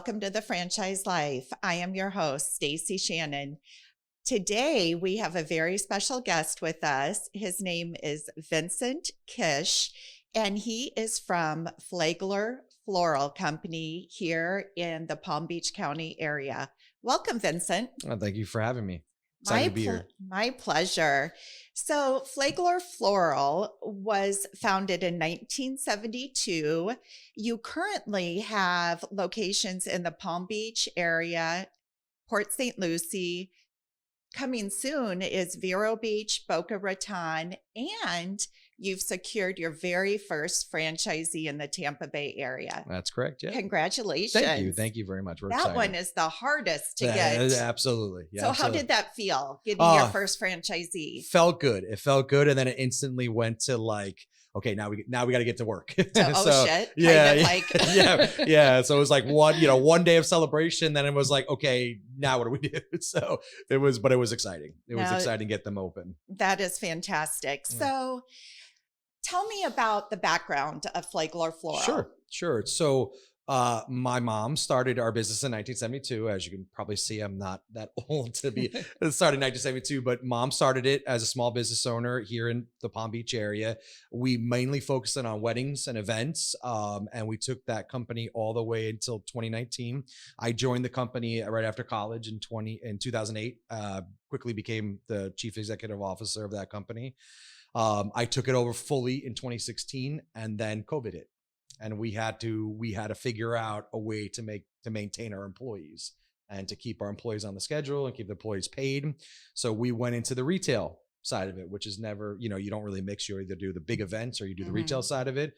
welcome to the Franchise Life. I am your host, Stacie Shannon. Today, we have a very special guest with us. His name is Vincent Kisch, and he is from Flagler Floral Company here in the Palm Beach County area. Welcome, Vincent. Oh, thank you for having me. Excited to be here. My pleasure. So Flagler Floral was founded in 1972. You currently have locations in the Palm Beach area, Port St. Lucie. Coming soon is Vero Beach, Boca Raton, and you've secured your very first franchisee in the Tampa Bay area. That's correct. Yeah. Congratulations. Thank you. Thank you very much. We're that excited. one is the hardest to get. Absolutely. Yeah, so absolutely. how did that feel, getting your first franchisee? Felt good. It felt good. And then it instantly went to like, okay, now we got to get to work. So, so, shit. Yeah. Kind of like yeah. So it was like one day of celebration. Then it was like, okay, now what do we do? So it was exciting. It was exciting to get them open. That is fantastic. Yeah. So tell me about the background of Flagler Floral. Sure. So my mom started our business in 1972. As you can probably see, I'm not that old to be started in 1972, but mom started it as a small business owner here in the Palm Beach area. We mainly focused on weddings and events, and we took that company all the way until 2019. I joined the company right after college in 2008. Quickly became the chief executive officer of that company. I took it over fully in 2016, and then COVID hit. And we had to figure out a way to maintain our employees and to keep our employees on the schedule and keep the employees paid. So we went into the retail side of it, which is never, you don't really mix. You either do the big events or you do the retail side of it.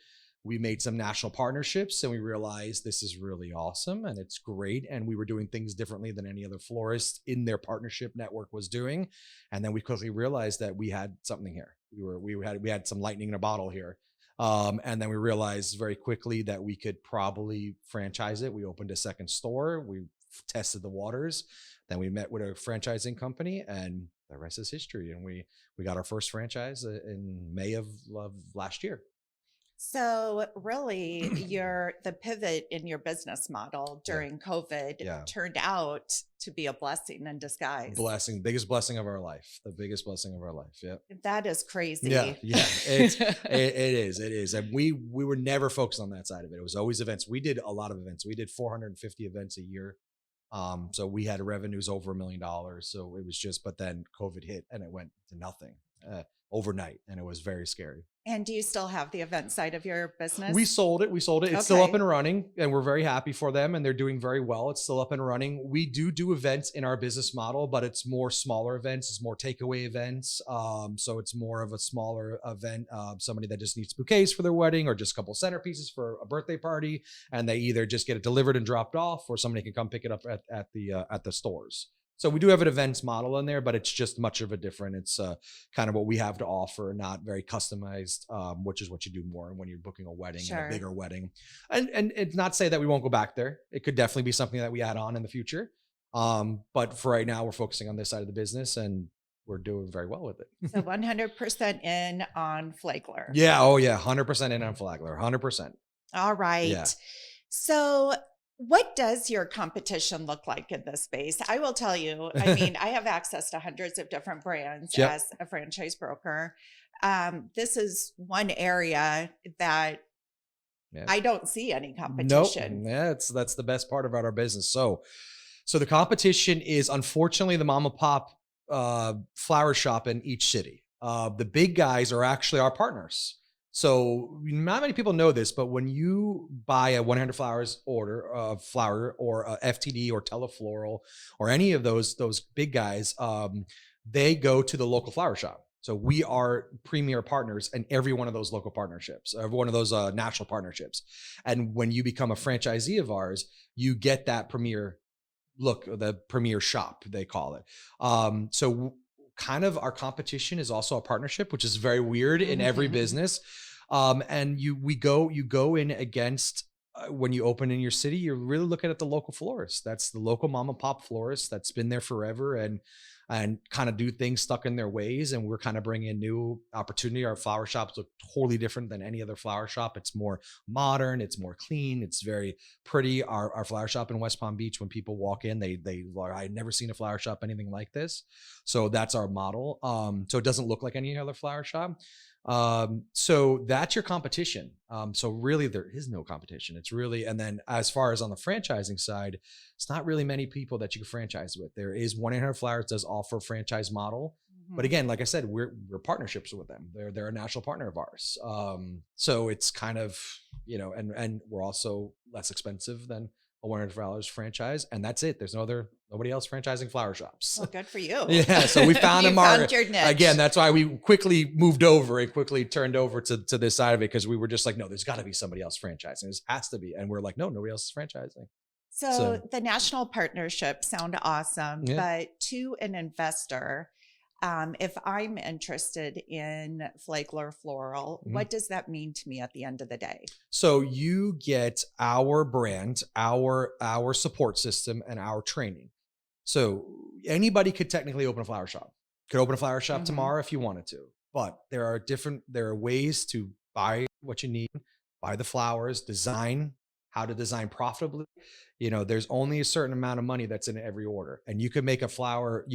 We made some national partnerships and we realized this is really awesome and it's great. And we were doing things differently than any other florist in their partnership network was doing. And then we quickly realized that we had something here. We had some lightning in a bottle here. And then we realized very quickly that we could probably franchise it. We opened a second store. We tested the waters. Then we met with a franchising company and the rest is history. And we got our first franchise in May of last year. So really the pivot in your business model during COVID turned out to be a blessing in disguise. Biggest blessing of our life. The biggest blessing of our life. Yeah. That is crazy. Yeah. It is. And we were never focused on that side of it. It was always events. We did a lot of events. We did 450 events a year. So we had revenues over $1 million. So it was but then COVID hit and it went to nothing overnight. And it was very scary. And do you still have the event side of your business? We sold it. It's still up and running and we're very happy for them and they're doing very well. It's still up and running. We do events in our business model, but it's more smaller events. It's more takeaway events. So it's more of a smaller event. Somebody that just needs bouquets for their wedding or just a couple centerpieces for a birthday party. And they either just get it delivered and dropped off or somebody can come pick it up at the stores. So we do have an events model in there, but it's just much of a different. It's kind of what we have to offer, not very customized, which is what you do more when you're booking a wedding and a bigger wedding. And it's not to say that we won't go back there. It could definitely be something that we add on in the future. But for right now, we're focusing on this side of the business and we're doing very well with it. So 100% in on Flagler. Yeah. Oh yeah. 100% in on Flagler. 100%. All right. Yeah. So what does your competition look like in this space? I will tell you, I mean, I have access to hundreds of different brands as a franchise broker. This is one area that I don't see any competition. Nope. Yeah, that's the best part about our business. So the competition is unfortunately the mom and pop flower shop in each city. The big guys are actually our partners. So not many people know this, but when you buy a 100 flowers order of flower or a FTD or Teleflora or any of those big guys, they go to the local flower shop. So we are premier partners in every one of those local partnerships, every one of those national partnerships. And when you become a franchisee of ours, you get that premier look, the premier shop, they call it. So kind of our competition is also a partnership, which is very weird in every business. And you go in against, when you open in your city, you're really looking at the local florist. That's the local mom and pop florist that's been there forever. And and kind of do things stuck in their ways. And we're kind of bringing in new opportunity. Our flower shops look totally different than any other flower shop. It's more modern. It's more clean. It's very pretty. Our flower shop in West Palm Beach, when people walk in, they like, I'd never seen a flower shop anything like this. So that's our model. So it doesn't look like any other flower shop. So that's your competition. So really there is no competition. It's really, and then as far as on the franchising side, it's not really many people that you can franchise with. There is 1-800-Flowers does offer a franchise model. But again, like I said, we're partnerships with them. They're a national partner of ours. So it's kind of, and we're also less expensive than a $100 franchise, and that's it. There's nobody else franchising flower shops. Well, good for you. Yeah, so we found a market. Your niche. Again, that's why we quickly moved over and quickly turned over to this side of it, because we were just like, no, there's got to be somebody else franchising. This has to be, and we're like, no, nobody else is franchising. So the national partnerships sound awesome, Yeah. but to an investor, if I'm interested in Flagler Floral, what does that mean to me at the end of the day? So you get our brand, our support system, and our training. So anybody could technically open a flower shop. Could open a flower shop tomorrow if you wanted to. But there are ways to buy what you need, buy the flowers, design, how to design profitably. There's only a certain amount of money that's in every order. And you can make a flower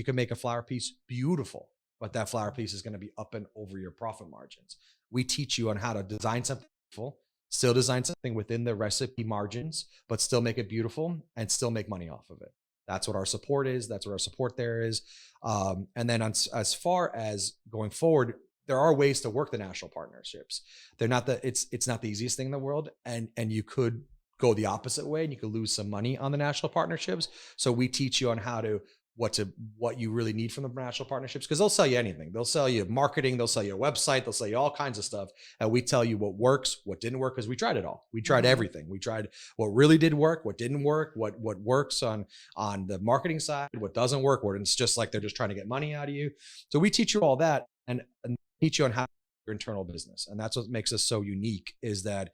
piece beautiful, but that flower piece is going to be up and over your profit margins. We teach you on how to design something beautiful, still design something within the recipe margins, but still make it beautiful and still make money off of it. That's what our support is. That's what our support there is. And then as far as going forward, there are ways to work the national partnerships. They're not it's not the easiest thing in the world. And you could go the opposite way and you could lose some money on the national partnerships. So we teach you on what you really need from the national partnerships, because they'll sell you anything. They'll sell you marketing, they'll sell you a website, they'll sell you all kinds of stuff. And we tell you what works, what didn't work, because we tried it all. We tried everything. We tried what really did work, what didn't work, what works on the marketing side, what doesn't work, where it's just like they're just trying to get money out of you. So we teach you all that and teach you on how to do your internal business. And that's what makes us so unique, is that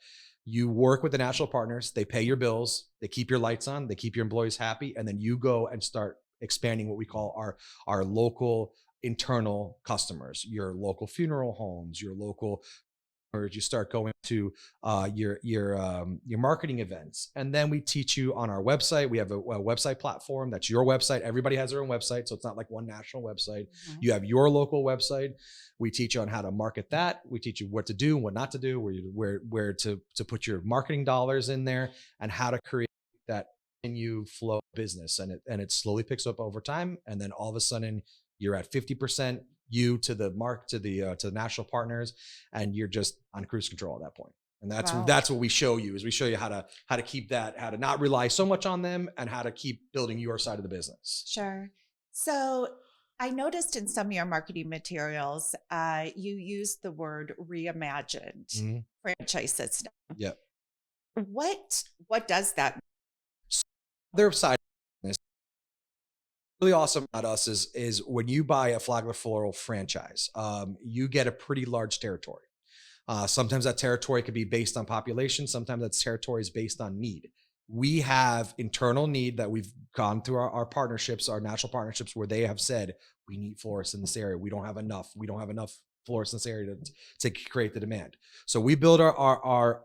you work with the national partners, they pay your bills, they keep your lights on, they keep your employees happy, and then you go and start expanding what we call our local internal customers, your local funeral homes, your local, or you start going to your marketing events. And then we teach you on our website. We have a website platform that's your website. Everybody has their own website, so it's not like one national website. You have your local website. We teach you on how to market that. We teach you what to do, what not to do, where to put your marketing dollars in there, and how to create that menu flow business. And it slowly picks up over time. And then all of a sudden you're at 50% you to the national partners, and you're just on cruise control at that point. And that's what we show you, is we show you how to keep that, how to not rely so much on them, and how to keep building your side of the business. Sure. So I noticed in some of your marketing materials, you used the word reimagined franchise system. Yep. What does that mean? Their side is really awesome about us is when you buy a Flagler Floral franchise, you get a pretty large territory. Sometimes that territory could be based on population. Sometimes that territory is based on need. We have internal need that we've gone through our partnerships, our national partnerships, where they have said, we need florists in this area. We don't have enough. We don't have enough florists in this area to create the demand. So we build our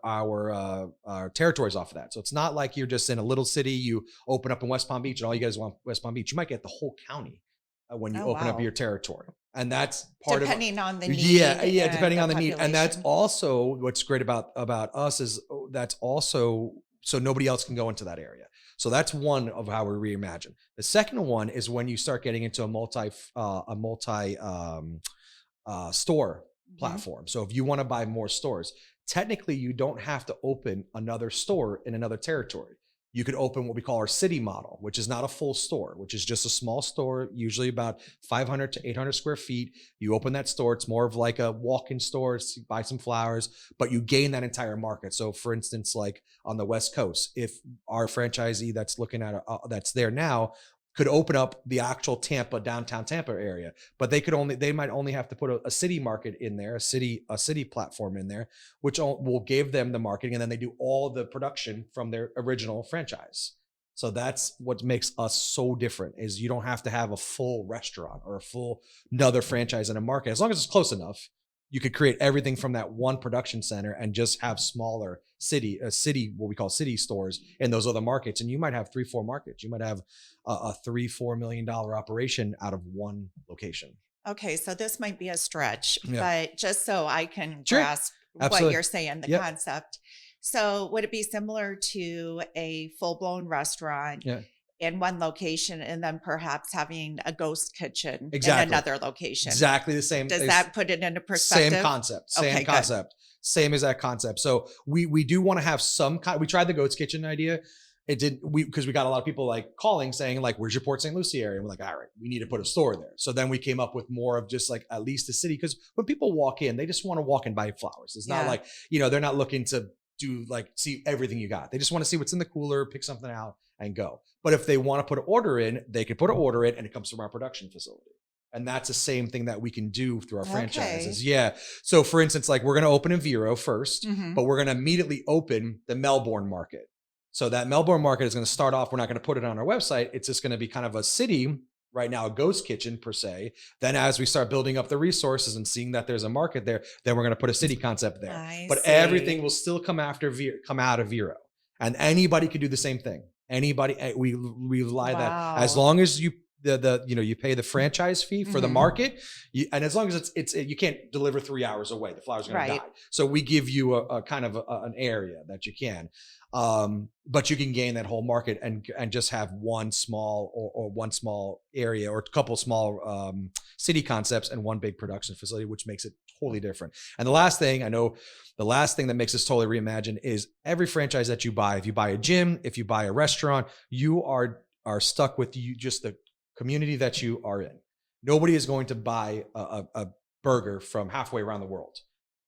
territories off of that. So it's not like you're just in a little city, you open up in West Palm Beach and all you guys want West Palm Beach. You might get the whole county when you open up your territory. And that's part depending on the need. Yeah, depending on the need. And that's also what's great about us is that's also so nobody else can go into that area. So that's one of how we reimagine. The second one is when you start getting into a multi store platform. So if you want to buy more stores, technically you don't have to open another store in another territory. You could open what we call our city model, which is not a full store, which is just a small store, usually about 500 to 800 square feet. You open that store. It's more of like a walk-in store, buy some flowers, but you gain that entire market. So for instance, like on the West Coast, if our franchisee that's looking at that's there now could open up the actual downtown Tampa area, but they might only have to put a city market in there, a city platform in there, which will give them the marketing, and then they do all the production from their original franchise. So that's what makes us so different, is you don't have to have a full restaurant or a full another franchise in a market. As long as it's close enough, you could create everything from that one production center and just have smaller what we call city stores in those other markets. And you might have 3-4 markets. You might have a $3-4 million operation out of one location. Okay, so this might be a stretch, Yeah. but just so I can Sure. grasp Absolutely. what you're saying, the Yep. concept. So would it be similar to a full-blown restaurant Yeah. in one location and then perhaps having a ghost kitchen Exactly. in another location? Exactly the same. Does that put it into perspective? Same concept. Same Okay, good. concept. Same as that concept. So we do want to have some kind. We tried the Goat's Kitchen idea. It did because we got a lot of people like calling saying like, "Where's your Port St. Lucie area?" And we're like, "All right, we need to put a store there." So then we came up with more of just like at least a city, because when people walk in, they just want to walk and buy flowers. It's not Yeah. like, they're not looking to do like see everything you got. They just want to see what's in the cooler, pick something out, and go. But if they want to put an order in, they can put an order in, and it comes from our production facility. And that's the same thing that we can do through our franchises. Yeah. So for instance, like we're going to open in Vero first, Mhm. but we're going to immediately open the Melbourne market. So that Melbourne market is going to start off. We're not going to put it on our website. It's just going to be kind of a city right now, a ghost kitchen per se. Then as we start building up the resources and seeing that there's a market there, then we're going to put a city concept there. But see. everything will still come out of Vero. And anybody could do the same thing. Anybody, we rely that as long as you you pay the franchise fee for the Mhm. market, and as long as it's you can't deliver 3 hours away, the flowers are going to die. So we give you a kind of an area that you can, but you can gain that whole market and just have one small or one small area or a couple small city concepts and one big production facility, which makes it totally different. And the last thing that makes this totally reimagined is every franchise that you buy. If you buy a gym, if you buy a restaurant, you are stuck with just the community that you are in. Nobody is going to buy a burger from halfway around the world.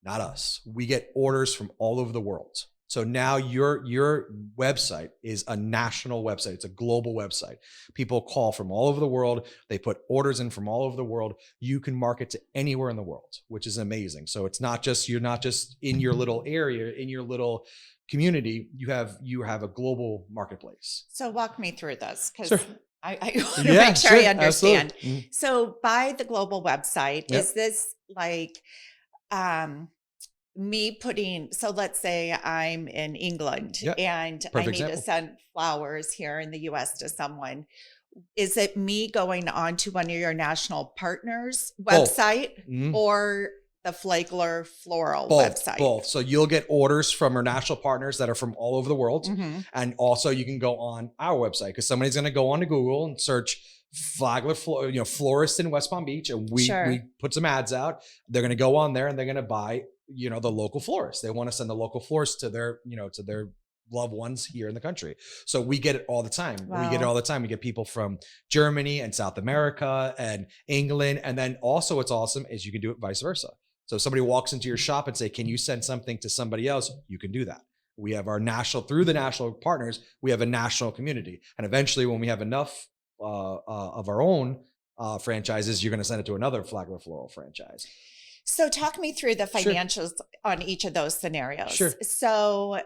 Not us. We get orders from all over the world. So now your website is a national website. It's a global website. People call from all over the world. They put orders in from all over the world. You can market to anywhere in the world, which is amazing. So it's not just, you're not just in your little area, in your little community. You have a global marketplace. So walk me through this, because Sure. I want to make sure I understand. Absolutely. So by the global website, Yep. is this like me putting, so let's say I'm in England Yep. and Perfect I need example. to send flowers here in the US to someone. Is it me going on to one of your national partners' Both. website Mhm. or the Flagler Floral Both. website? Both. So you'll get orders from our national partners that are from all over the world. Mhm. And also you can go on our website, because somebody's going to go onto Google and search Flagler, florist in West Palm Beach. And we put some ads out. They're going to go on there and they're going to buy, the local florist. They want to send the local florist to their loved ones here in the country. So we get it all the time. Wow. We get it all the time. We get people from Germany and South America and England. And then also what's awesome is you can do it vice versa. So if somebody walks into your shop and say, "Can you send something to somebody else?" You can do that. We have through the national partners, we have a national community. And eventually when we have enough of our own franchises, you're going to send it to another Flagler Floral franchise. So talk me through the Sure. financials on each of those scenarios. Sure. So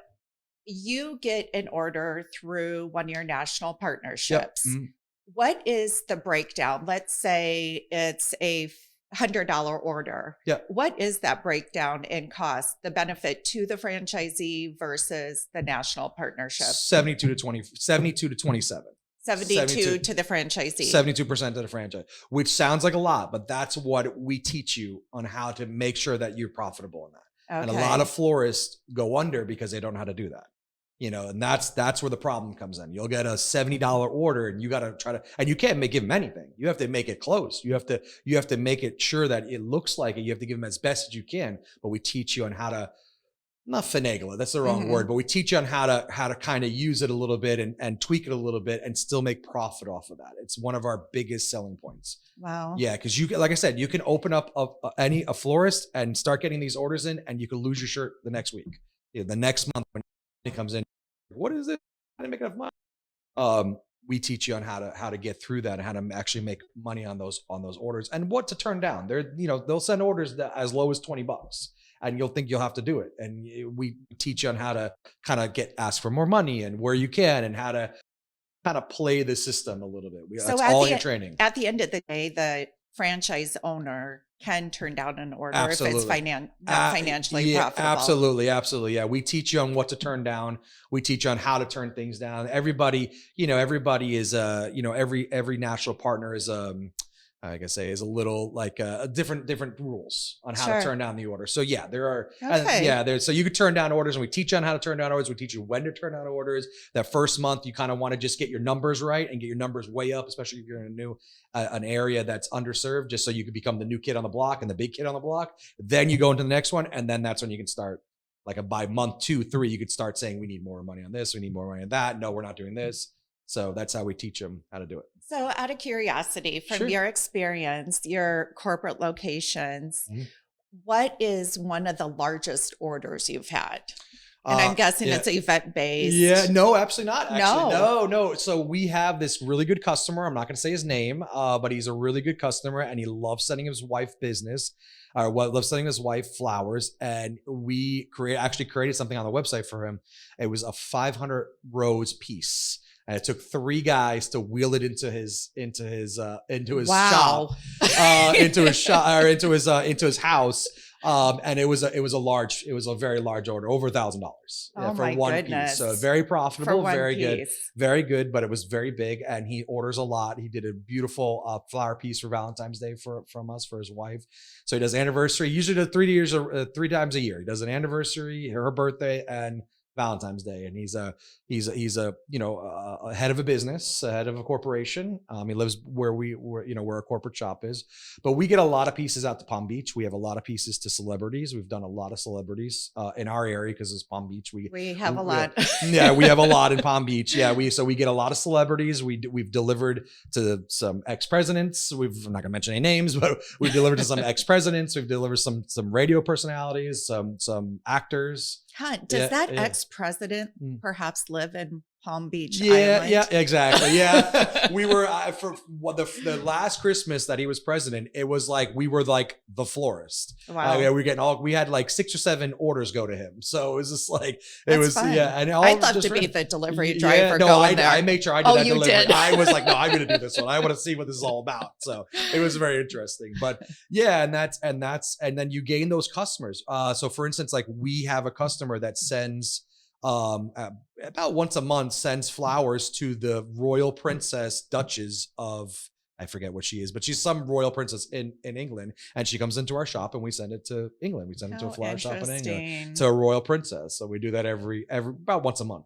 you get an order through one of your national partnerships. Mhm. What is the breakdown? Let's say it's a $100 order. Yep. What is that breakdown in cost, the benefit to the franchisee versus the national partnership? 72 to 27. 72 to the franchisee. 72% of the franchise, which sounds like a lot, but that's what we teach you on how to make sure that you're profitable in that. Okay. And a lot of florists go under because they don't know how to do that. And that's where the problem comes in. You'll get a $70 order and you got to try to, and you can't give them anything. You have to make it close. You have to make it sure that it looks like it. You have to give them as best as you can, but we teach you on how to, not finagle it, that's the wrong word, but we teach you on how to kind of use it a little bit and tweak it a little bit and still make profit off of that. It's one of our biggest selling points. Wow. Yeah, because like I said, you can open up a florist and start getting these orders in, and you can lose your shirt the next week. The next month when it comes in, what is it? I didn't make enough money. We teach you on how to get through that and how to actually make money on those orders and what to turn down. They'll send orders that as low as $20. And you'll think you'll have to do it. And we teach you on how to kind of ask for more money and where you can and how to kind of play the system a little bit. So That's all your training. At the end of the day, the franchise owner can turn down an order Absolutely. if it's not financially profitable. Absolutely. Yeah. We teach you on what to turn down. We teach you on how to turn things down. Everybody is, every national partner is, I guess is a little like different rules on how to turn down the order. So yeah, there are, so you could turn down orders, and we teach you on how to turn down orders. We teach you when to turn down orders. That first month, you kind of want to just get your numbers right and get your numbers way up, especially if you're in a new, an area that's underserved, just so you can become the new kid on the block and the big kid on the block. Then you go into the next one. And then that's when you can start by month 2, 3, you could start saying, we need more money on this. We need more money on that. No, we're not doing this. So that's how we teach them how to do it. So out of curiosity, from your experience, your corporate locations, what is one of the largest orders you've had? And I'm guessing it's event-based. Yeah, no, absolutely not. Actually, no. So we have this really good customer. I'm not going to say his name, but he's a really good customer, and he loves sending his wife business. Loves sending his wife flowers, and we actually created something on the website for him. It was a 500 rose piece. And it took 3 guys to wheel it into his shop, into his house. And it was a very large order, over $1,000 for one piece. So very profitable, very good, but it was very big. And he orders a lot. He did a beautiful flower piece for Valentine's Day from us for his wife. So he does anniversary. Usually does 3 times a year. He does an anniversary, her birthday, and Valentine's Day. And he's a head of a business, a head of a corporation. He lives where our corporate shop is, but we get a lot of pieces out to Palm Beach. We have a lot of pieces to celebrities. We've done a lot of celebrities in our area because it's Palm Beach. We have a lot. Yeah, we have a lot in Palm Beach. Yeah, we get a lot of celebrities. We've delivered to some ex-presidents. I'm not gonna mention any names, but we've delivered to some ex-presidents. We've delivered some radio personalities, some actors. Does that ex-president perhaps live in Palm Beach? Island? Yeah, exactly. Yeah, we were for the last Christmas that he was president. It was like we were like the florist. Wow. We had like 6 or 7 orders go to him. So it was just like fun. Yeah. And I'd love to be the delivery driver. I made sure I did that delivery. Did. I was like, no, I'm going to do this one. I want to see what this is all about. So it was very interesting. But yeah, and then you gain those customers. So for instance, like we have a customer that sends about once a month sends flowers to the royal princess Duchess of, I forget what she is, but she's some royal princess in England, and she comes into our shop and we send it to England. We send it to a flower shop in England, to a royal princess. So we do that every about once a month.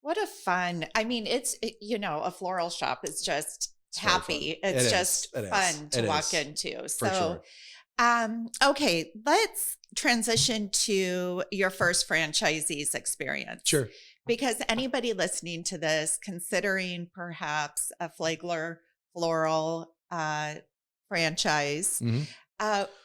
What a fun, it's a floral shop is just happy. It's just fun to walk into. So, for sure. Okay, let's transition to your first franchisee's experience. Sure. Because anybody listening to this, considering perhaps a Flagler Floral franchise,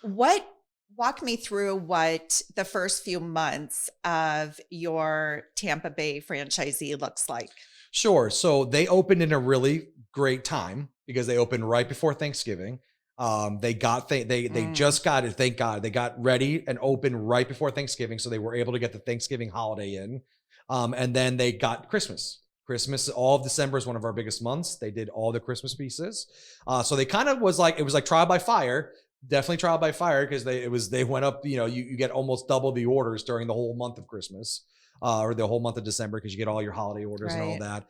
walk me through what the first few months of your Tampa Bay franchisee looks like. Sure. So they opened in a really great time because they opened right before Thanksgiving. They just got it. Thank God they got ready and opened right before Thanksgiving. So they were able to get the Thanksgiving holiday in. And then they got Christmas, all of December is one of our biggest months. They did all the Christmas pieces. So they kind of it was like trial by fire, definitely trial by fire. Cause they went up, you get almost double the orders during the whole month of Christmas. Or the whole month of December, because you get all your holiday orders and all that.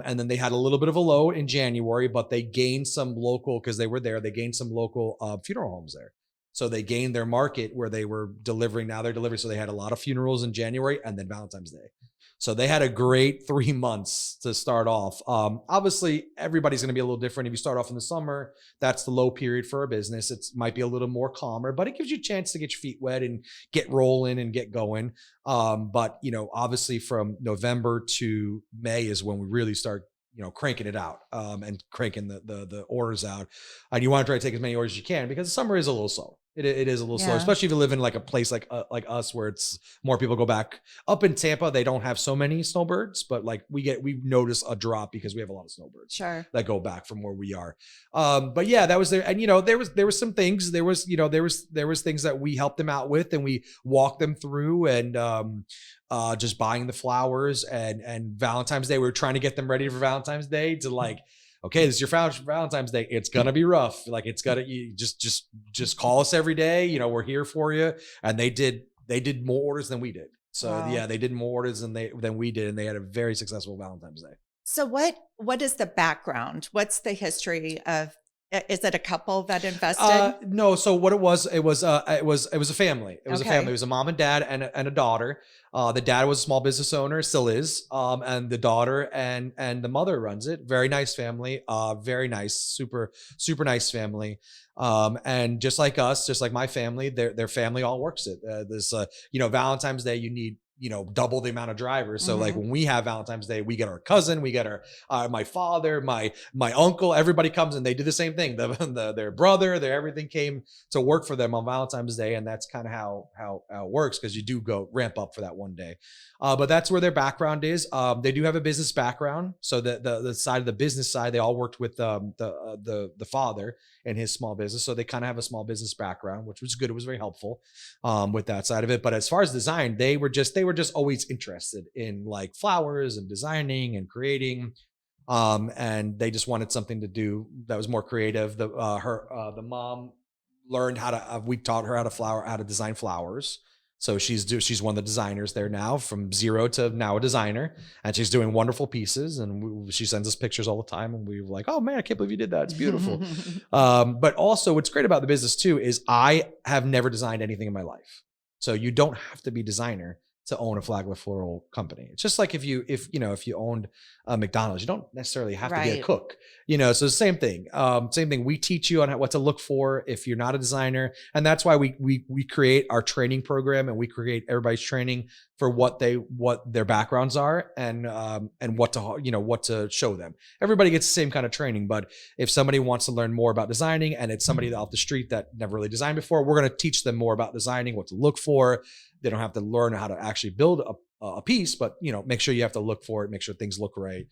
And then they had a little bit of a low in January, but they gained some local, because they were there, they gained some local funeral homes there. So they gained their market where they were delivering. Now they're delivering. So they had a lot of funerals in January and then Valentine's Day. So they had a great 3 months to start off. Obviously, everybody's going to be a little different. If you start off in the summer, that's the low period for a business. It might be a little more calmer, but it gives you a chance to get your feet wet and get rolling and get going. But obviously from November to May is when we really start cranking it out and cranking the orders out. And you want to try to take as many orders as you can because the summer is a little slow. It is a little slower, Yeah. especially if you live in like a place like us where it's more people go back. Up in Tampa, they don't have so many snowbirds, but like we notice a drop because we have a lot of snowbirds Sure. that go back from where we are. But yeah, that was there. And there was some things, there was things that we helped them out with, and we walked them through, and just buying the flowers and Valentine's Day. We were trying to get them ready for Valentine's Day to like, okay, this is your Valentine's Day. It's gonna be rough. Like you just call us every day. We're here for you. And they did more orders than we did. So Wow. yeah, they did more orders than we did, and they had a very successful Valentine's Day. So what is the background? What's the history of? Is it a couple that invested? No. So what it was a family. It was a Okay. family. It was a mom and dad and a daughter. The dad was a small business owner, still is. And the daughter and the mother runs it. Very nice family. Very nice, super, super nice family. And just like us, just like my family, their family all works it. Valentine's Day, you need double the amount of drivers. So like when we have Valentine's Day, we get our cousin, we get our my father, my uncle, everybody comes, and they do the same thing. Their brother, everything came to work for them on Valentine's Day. And that's kind of how it works, because you do go ramp up for that one day. But that's where their background is. They do have a business background. So the side of the business side, they all worked with the father and his small business. So they kind of have a small business background, which was good. It was very helpful with that side of it. But as far as design, they were just always interested in like flowers and designing and creating. And they just wanted something to do that was more creative. The mom learned we taught her how to design flowers. So she's one of the designers there now, from zero to now a designer, and she's doing wonderful pieces. And she sends us pictures all the time, and we were like, oh man, I can't believe you did that. It's beautiful. But also what's great about the business too, is I have never designed anything in my life. So you don't have to be a designer to own a Flagler Floral company. It's just like if you owned McDonald's, you don't necessarily have to be a cook, so the same thing. We teach you on what to look for if you're not a designer. And that's why we create our training program, and we create everybody's training for what their backgrounds are, and what to show them. Everybody gets the same kind of training, but if somebody wants to learn more about designing, and it's somebody off the street that never really designed before, we're going to teach them more about designing, what to look for. They don't have to learn how to actually build a piece, but make sure you have to look for it, make sure things look right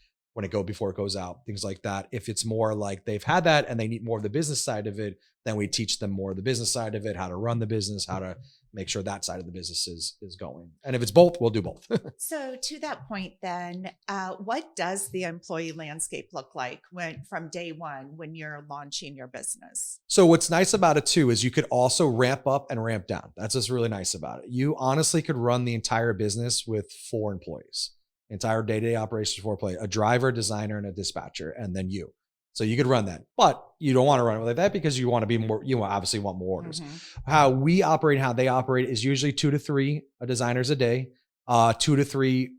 before it goes out, things like that. If it's more like they've had that and they need more of the business side of it, then we teach them more of the business side of it, how to run the business, how to make sure that side of the business is going. And if it's both, we'll do both. So to that point, then, what does the employee landscape look like from day one when you're launching your business? So what's nice about it too is you could also ramp up and ramp down. That's what's really nice about it. You honestly could run the entire business with 4 employees, entire day-to-day operations, 4 employees, a driver, designer, and a dispatcher, and then you. So you could run that, but you don't want to run it like that, because you want to be more, obviously want more orders. How we operate, how they operate is usually 2 to 3 designers a day, 2 to 3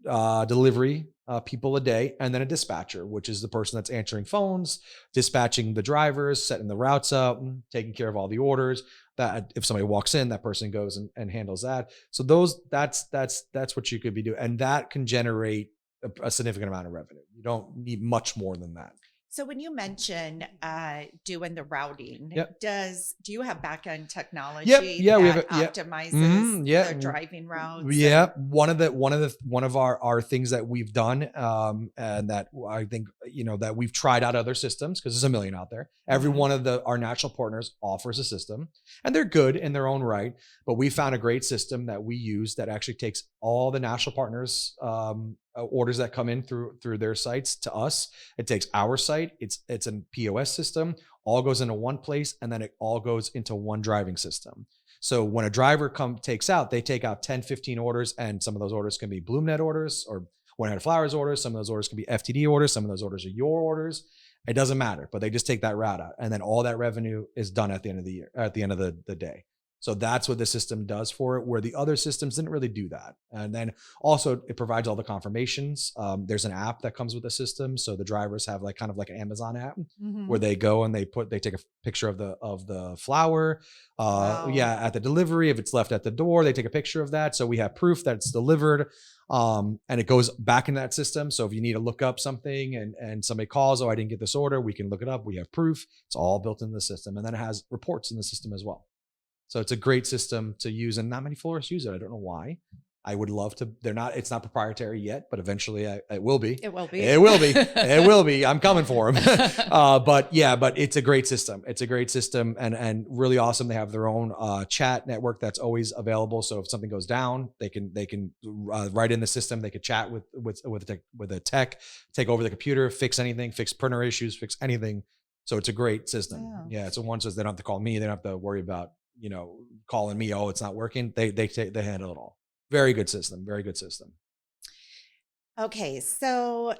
delivery people a day, and then a dispatcher, which is the person that's answering phones, dispatching the drivers, setting the routes up, taking care of all the orders. That if somebody walks in, that person goes and handles that. So that's what you could be doing, and that can generate a significant amount of revenue. You don't need much more than that. So when you mention doing the routing, do you have back-end technology that optimizes the driving routes? Yeah, one of our things that we've done, and that I think that we've tried out other systems, because there's a million out there. Every one of our national partners offers a system, and they're good in their own right. But we found a great system that we use that actually takes all the national partners' orders that come in through their sites to us. It takes our site. It's a POS system, all goes into one place, and then it all goes into one driving system. So when a driver they take out 10, 15 orders, and some of those orders can be BloomNet orders or 100 Flowers orders. Some of those orders can be FTD orders. Some of those orders are your orders. It doesn't matter, but they just take that route out, and then all that revenue is done at the end of the year, at the end of the day. So that's what the system does for it, where the other systems didn't really do that. And then also it provides all the confirmations. There's an app that comes with the system. So the drivers have kind of like an Amazon app where they go and they take a picture of the flower. At the delivery, if it's left at the door, they take a picture of that. So we have proof that it's delivered. And it goes back in that system. So if you need to look up something and somebody calls, I didn't get this order, we can look it up. We have proof. It's all built in the system. And then it has reports in the system as well. So it's a great system to use, and not many florists use it. I don't know why. I would love to. It's not proprietary yet, but eventually it will be. It will be. It will be. It will be. I'm coming for them. But it's a great system. It's a great system, and really awesome. They have their own chat network that's always available. So if something goes down, they can write in the system. They could chat with a tech, take over the computer, fix anything, fix printer issues, fix anything. So it's a great system. Yeah, it's a one so they don't have to call me. They don't have to worry about calling me. Oh, it's not working. They handle it all. Very good system. Very good system. Okay, so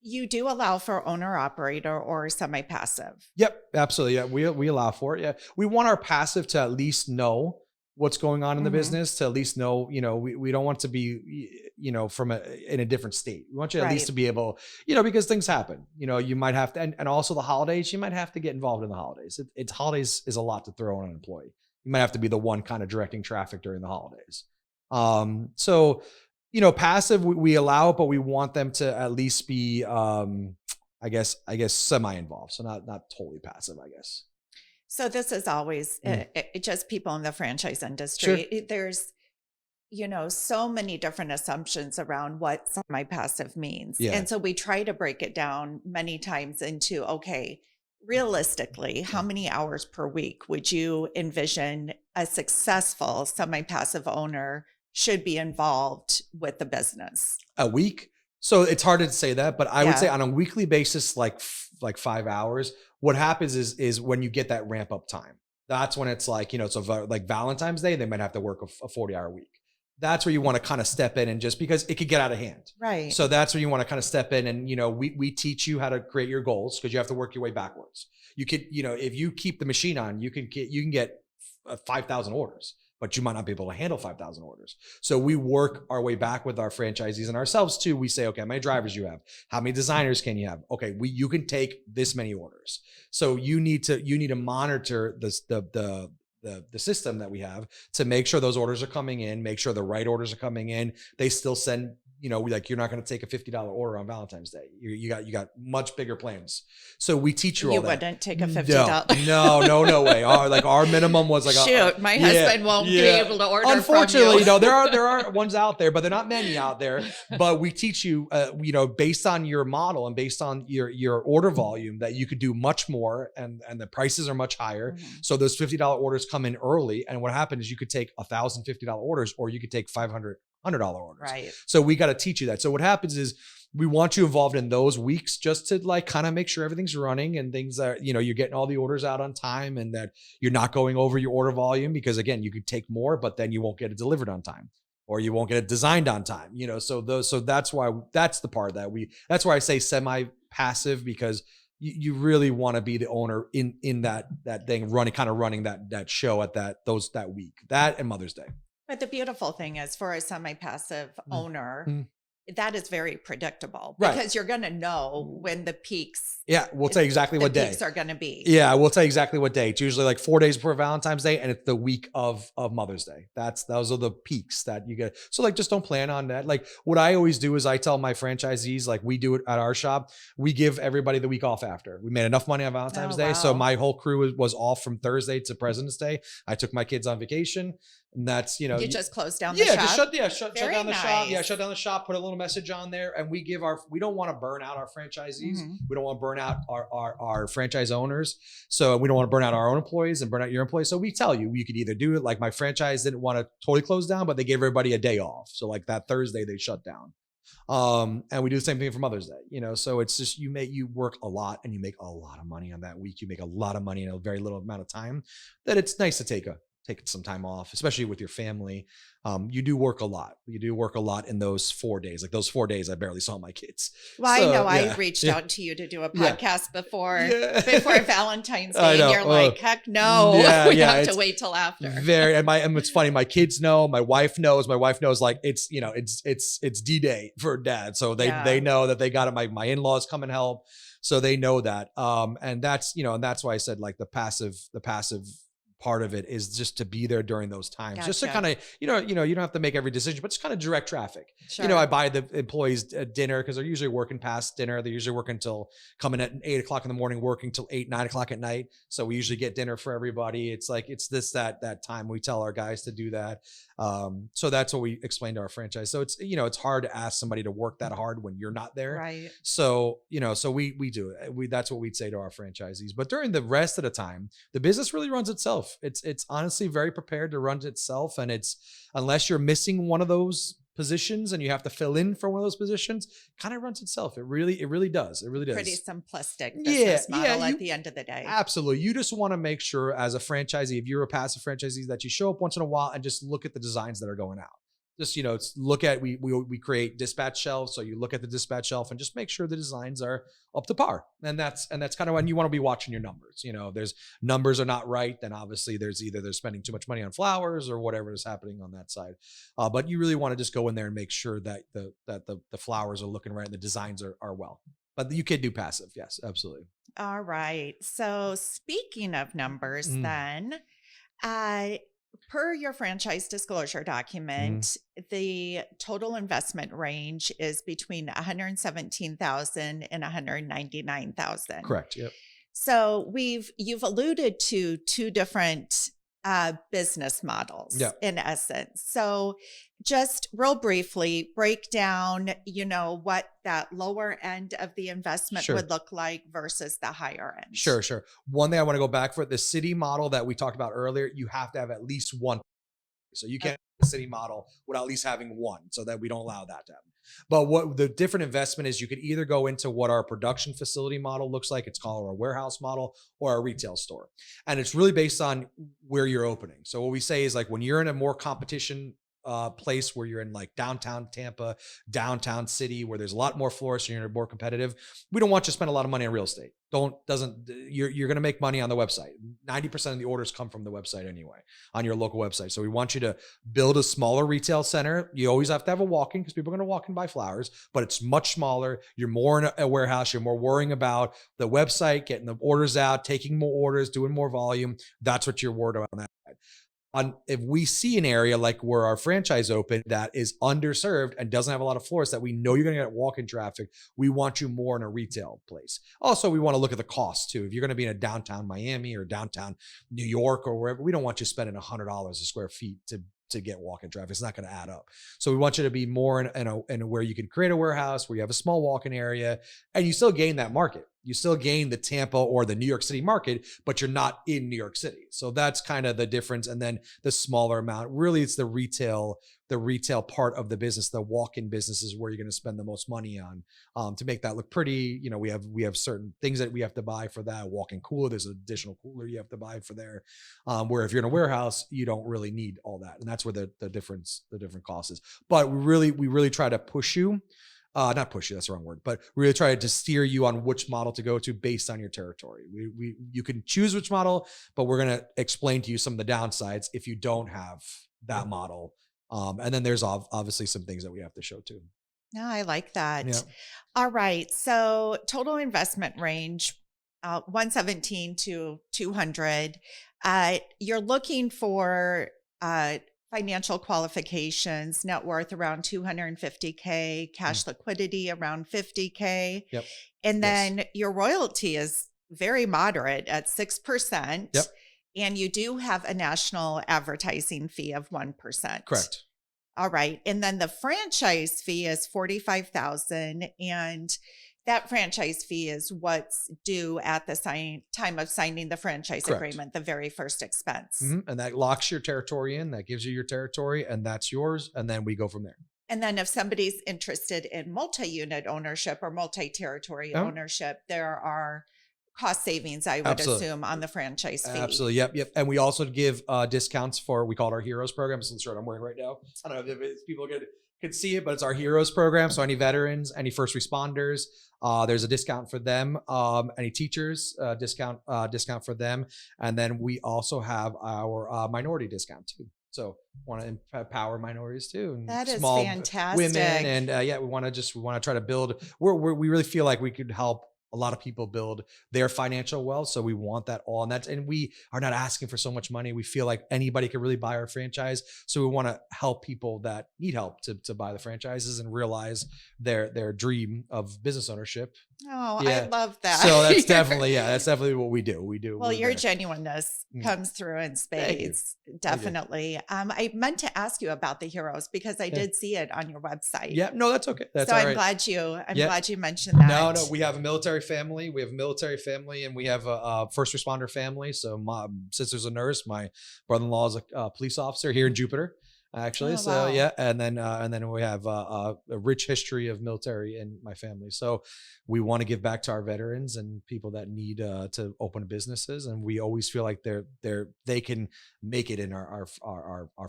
you do allow for owner operator or semi-passive. Yep, absolutely. Yeah, we allow for it. Yeah, we want our passive to at least know what's going on in the business. To at least know, we don't want to be, in a different state. We want you at least to be able, because things happen. You might have to, and also the holidays. You might have to get involved in the holidays. It's holidays is a lot to throw on an employee. You might have to be the one kind of directing traffic during the holidays. So, passive, we allow it, but we want them to at least be, I guess semi-involved. So not totally passive, I guess. So this is always just people in the franchise industry. Sure. There's, so many different assumptions around what semi-passive means. Yeah. And so we try to break it down many times into, okay, realistically, how many hours per week would you envision a successful semi-passive owner should be involved with the business? A week? So it's hard to say that, but I would say on a weekly basis, like 5 hours. What happens is when you get that ramp up time, that's when it's like, so like Valentine's Day, they might have to work a 40-hour week. That's where you want to kind of step in, and just because it could get out of hand. Right. So that's where you want to kind of step in, and, we teach you how to create your goals, because you have to work your way backwards. You could, if you keep the machine on, you can get 5,000 orders, but you might not be able to handle 5,000 orders. So we work our way back with our franchisees and ourselves too. We say, okay, how many drivers you have? How many designers can you have? Okay, you can take this many orders. So you need to monitor the system that we have to make sure those orders are coming in, make sure the right orders are coming in. They still send, like you're not going to take a $50 order on Valentine's Day. You got much bigger plans. So we teach you all that. You wouldn't take a $50. No way. Our minimum was like, my husband won't be able to order. Unfortunately, there are ones out there, but they're not many out there. But we teach you, based on your model and based on your order volume, that you could do much more, and the prices are much higher. Mm-hmm. So those $50 orders come in early, and what happens is you could take $1,050 orders, or you could take $500 orders. Right. So we got to teach you that. So what happens is we want you involved in those weeks, just to like kind of make sure everything's running and things are, you're getting all the orders out on time, and that you're not going over your order volume, because again, you could take more, but then you won't get it delivered on time, or you won't get it designed on time, so that's why, that's the part that's why I say semi-passive, because you really want to be the owner in that thing, running that show at that week, that and Mother's Day. But the beautiful thing is, for a semi-passive owner, that is very predictable, because you're going to know when the peaks. Yeah, we'll tell you exactly what day peaks are going to be. Yeah, we'll tell you exactly what day. It's usually like 4 days before Valentine's Day, and it's the week of Mother's Day. Those are the peaks that you get. So like, just don't plan on that. Like, what I always do is I tell my franchisees, like we do it at our shop, we give everybody the week off after. We made enough money on Valentine's Day. Wow. So my whole crew was off from Thursday to President's Day. I took my kids on vacation. And that's, you just close down the shop. Shut down the shop. Yeah, shut down the shop, put a little message on there. And we don't want to burn out our franchisees. Mm-hmm. We don't want to burn out our franchise owners. So we don't want to burn out our own employees and burn out your employees. So we tell you, could either do it. Like my franchise didn't want to totally close down, but they gave everybody a day off. So like that Thursday they shut down. And we do the same thing for Mother's Day, so it's just, you work a lot and you make a lot of money on that week. You make a lot of money in a very little amount of time, that it's nice to take some time off, especially with your family. You do work a lot. You do work a lot in those 4 days. Like those 4 days, I barely saw my kids. Well, so, I know I reached out to you to do a podcast before Valentine's Day, and you're like, heck no, we have to wait till after. And it's funny. My kids know. My wife knows. My wife knows. Like it's D-Day for Dad, so they know that they got it. My in-laws come and help, so they know that. And that's and that's why I said like the passive part of it is just to be there during those times, just to Gotcha. kind of, you don't have to make every decision, but just kind of direct traffic. Sure. I buy the employees dinner because they're usually working past dinner. They're usually working till coming at 8 o'clock in the morning, working till 8, 9 o'clock at night. So we usually get dinner for everybody. It's like, it's that time we tell our guys to do that. So that's what we explain to our franchise. So it's, it's hard to ask somebody to work that hard when you're not there. Right. So, so we do it. That's what we'd say to our franchisees. But during the rest of the time, the business really runs itself. It's honestly very prepared to run itself. And it's, unless you're missing one of those positions and you have to fill in for one of those positions, kind of runs itself. It really does. It really does. Pretty simplistic business model at the end of the day. Absolutely. You just want to make sure as a franchisee, if you're a passive franchisee, that you show up once in a while and just look at the designs that are going out. Just, look at, we create dispatch shelves. So you look at the dispatch shelf and just make sure the designs are up to par. And that's kind of when you want to be watching your numbers. If there's numbers are not right, then obviously they're spending too much money on flowers or whatever is happening on that side. But you really want to just go in there and make sure that the flowers are looking right and the designs are well. But you can do passive. Yes, absolutely. All right. So speaking of numbers, then, per your franchise disclosure document, the total investment range is between $117,000 and $199,000. Correct. Yep. So you've alluded to two different business models in essence. So just real briefly, break down, what that lower end of the investment would look like versus the higher end. Sure. One thing I want to go back for the city model that we talked about earlier, you have to have at least one. So you can't have a city model without at least having one, so that we don't allow that to happen. But what the different investment is, you could either go into what our production facility model looks like. It's called our warehouse model or our retail store. And it's really based on where you're opening. So what we say is, like, when you're in a more competition place, where you're in like downtown Tampa, downtown city, where there's a lot more florists and you're more competitive, we don't want you to spend a lot of money on real estate. You're going to make money on the website. 90% of the orders come from the website anyway, on your local website. So we want you to build a smaller retail center. You always have to have a walk-in because people are going to walk in buy flowers, but it's much smaller. You're more in a warehouse. You're more worrying about the website, getting the orders out, taking more orders, doing more volume. That's what you're worried about on that side. If we see an area like where our franchise opened that is underserved and doesn't have a lot of florists, that we know you're going to get walk-in traffic, we want you more in a retail place. Also, we want to look at the cost too. If you're going to be in a downtown Miami or downtown New York or wherever, we don't want you spending $100 a square feet to get walk-in traffic. It's not going to add up. So we want you to be more in where you can create a warehouse, where you have a small walk-in area, and you still gain that market. You still gain the Tampa or the New York City market, but you're not in New York City. So that's kind of the difference. And then the smaller amount, really, it's the retail part of the business. The walk-in business is where you're going to spend the most money on to make that look pretty. We have certain things that we have to buy for that. Walk-in cooler, there's an additional cooler you have to buy for there. Where if you're in a warehouse, you don't really need all that. And that's where the different cost is. But we really try to push you. Not push you, that's the wrong word, but really try to steer you on which model to go to based on your territory. You can choose which model, but we're going to explain to you some of the downsides if you don't have that model. And then there's obviously some things that we have to show too. No, I like that. Yeah. All right. So total investment range, 117 to 200. You're looking for financial qualifications, net worth around $250K, cash liquidity around $50K. Yep. And then your royalty is very moderate at 6%. Yep. And you do have a national advertising fee of 1%. Correct. All right. And then the franchise fee is $45,000, and that franchise fee is what's due at the time of signing the franchise agreement, the very first expense. Mm-hmm. And that locks your territory in, that gives you your territory, and that's yours. And then we go from there. And then if somebody's interested in multi-unit ownership or multi-territory ownership, there are cost savings, I would assume, on the franchise fee. Absolutely. Yep. And we also give discounts for, we call it our Heroes program. It's the shirt I'm wearing right now. I don't know if people could see it, but it's our Heroes program. So any veterans, any first responders, there's a discount for them. Any teachers, discount for them. And then we also have our minority discount too. So want to empower minorities too. And that is small fantastic. Women. And we want to try to build, we really feel like we could help a lot of people build their financial wealth. So we want that all. And we are not asking for so much money. We feel like anybody can really buy our franchise. So we want to help people that need help to buy the franchises and realize their dream of business ownership. Oh, I love that. So that's definitely what we do. Well, your genuineness comes through in spades. Definitely. I meant to ask you about the heroes because I did see it on your website. Yeah, no, that's okay. That's so all I'm right. glad you mentioned that. No, we have a military family. And we have a first responder family. So my sister's a nurse. My brother-in-law is a police officer here in Jupiter, actually. Wow. And then we have a rich history of military in my family. So we want to give back to our veterans and people that need to open businesses. And we always feel like they can make it in our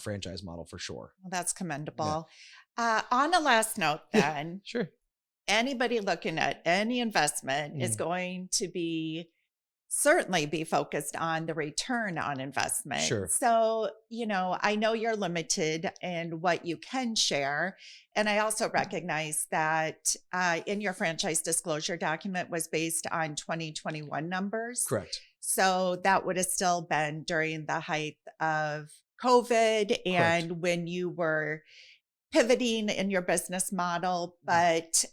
franchise model for sure. Well, that's commendable. On a last note, then, sure. Anybody looking at any investment is going to certainly be focused on the return on investment. Sure. So, I know you're limited in what you can share. And I also recognize that in your franchise disclosure document was based on 2021 numbers. Correct. So that would have still been during the height of COVID and when you were pivoting in your business model, but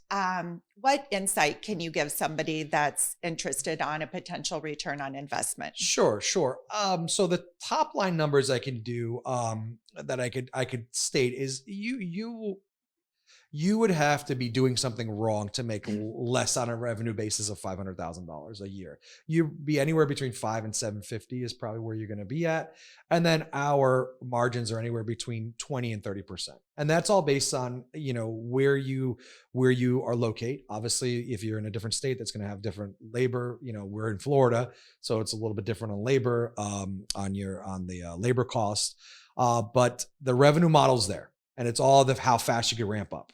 what insight can you give somebody that's interested on a potential return on investment? Sure. So the top line numbers I can do that I could state is you would have to be doing something wrong to make less on a revenue basis of $500,000 a year. You'd be anywhere between 5 and 750 is probably where you're going to be at. And then our margins are anywhere between 20 and 30%. And that's all based on, where you are located. Obviously, if you're in a different state, that's going to have different labor. We're in Florida, so it's a little bit different on labor, on the labor cost. But the revenue model's there. And it's all how fast you can ramp up.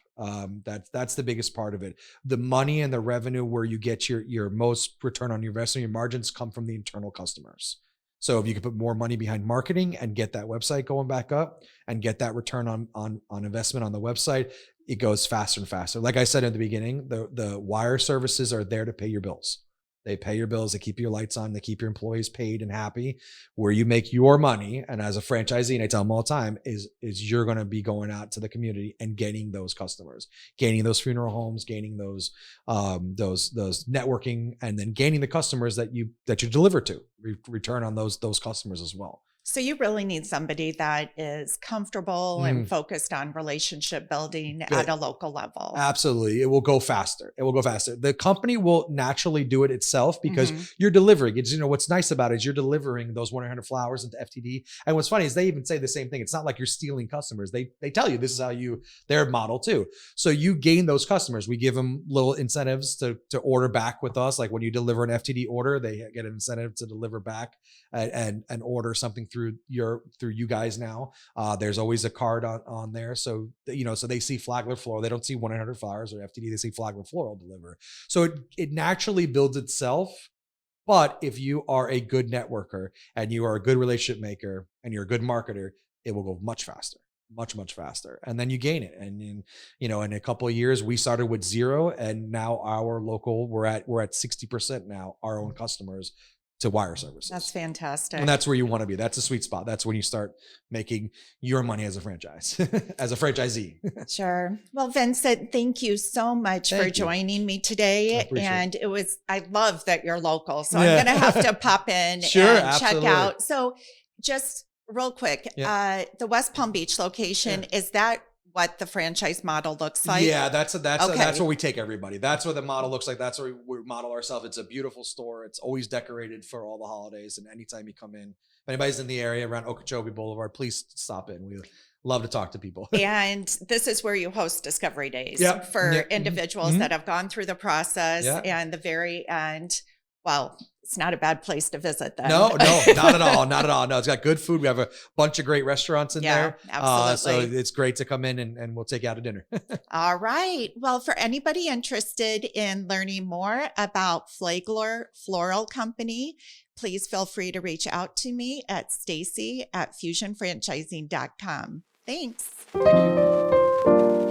That's the biggest part of it. The money and the revenue where you get your most return on your investment, your margins come from the internal customers. So if you can put more money behind marketing and get that website going back up and get that return on investment on the website, it goes faster and faster. Like I said in the beginning, the wire services are there to pay your bills. They pay your bills, they keep your lights on, they keep your employees paid and happy. Where you make your money, and as a franchisee, and I tell them all the time, is you're going to be going out to the community and getting those customers, gaining those funeral homes, gaining those networking, and then gaining the customers that you deliver to. Return on those customers as well. So you really need somebody that is comfortable and focused on relationship building at a local level. Absolutely. It will go faster. The company will naturally do it itself because you're delivering. It's, what's nice about it is you're delivering those 100 flowers into FTD. And what's funny is they even say the same thing. It's not like you're stealing customers. They tell you this is how their model too. So you gain those customers. We give them little incentives to order back with us. Like when you deliver an FTD order, they get an incentive to deliver back and order something through you guys now. There's always a card on there. So, so they see Flagler Floral. They don't see 100 flowers or FTD. They see Flagler Floral deliver. So it naturally builds itself. But if you are a good networker and you are a good relationship maker and you're a good marketer, it will go much faster. Much faster. And then you gain it. And in a couple of years, we started with 0 and now our local, we're at 60% now, our own customers to wire services. That's fantastic. And that's where you want to be. That's a sweet spot. That's when you start making your money as a franchise, as a franchisee. Sure. Well, Vincent, thank you so much for joining me today. And I love that you're local. So I'm going to have to pop in and check out. So just real quick, the West Palm Beach location, is that what the franchise model looks like? Yeah, that's where we take everybody. That's what the model looks like. That's where we model ourselves. It's a beautiful store. It's always decorated for all the holidays. And anytime you come in, if anybody's in the area around Okeechobee Boulevard, please stop in. We love to talk to people. And this is where you host discovery days for individuals that have gone through the process and the very end. Well, it's not a bad place to visit then. No, not at all. Not at all. No, it's got good food. We have a bunch of great restaurants in there. Absolutely. So it's great to come in and we'll take you out to dinner. All right. Well, for anybody interested in learning more about Flagler Floral Company, please feel free to reach out to me at Stacie@fusionfranchising.com. Thanks. Thank you.